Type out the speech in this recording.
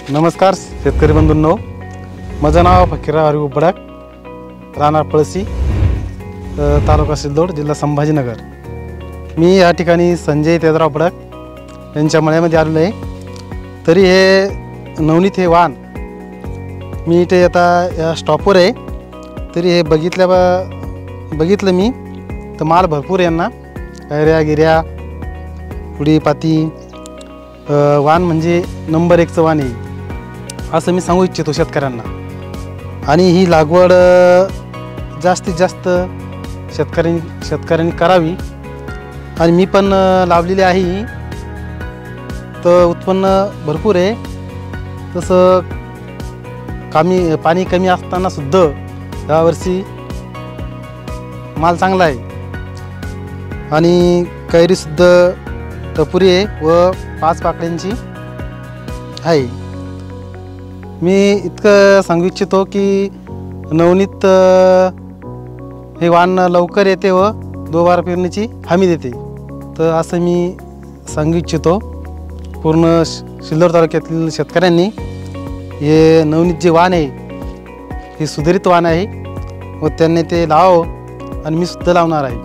नमस्कार शेतकरी बंधूंनो, माझं नाव फकीरा हरिभाऊ बडाक, राहणार पळसी, तालुका सिल्लोड, जिल्हा संभाजीनगर। मी या ठिकाणी संजय तेजराव बडाक यांच्या मळ्यामध्ये आलेलो आहे। तरी हे नवनीत हे वाण मी इथे आता या स्टॉपवर आहे। तरी हे बघितलं मी तर माल भरपूर यांना, कैऱ्या गिऱ्या पुडी पाती, वाण म्हणजे नंबर 1चं वाण आहे असं मी सांगू इच्छितो शेतकऱ्यांना। आणि ही लागवड जास्तीत जास्त शेतकऱ्यांनी करावी। आणि मी पण लावलेली आहे, तर उत्पन्न भरपूर आहे। तसं पाणी कमी असताना सुद्धा यावर्षी माल चांगला आहे आणि कैरीसुद्धा टपुरी आहे व 5 पाकळ्यांची आहे। मी इतकं सांगू इच्छितो की नवनीत हे वाण लवकर येते व 2 बार पेरणीची हमी देते, तर असं मी सांगू इच्छितो। पूर्ण सिल्लोड तालुक्यातील शेतकऱ्यांनी हे नवनीत जे वाण आहे हे सुधारित वाण आहे व त्यांनी ते लावावं, आणि मी सुद्धा लावणार आहे।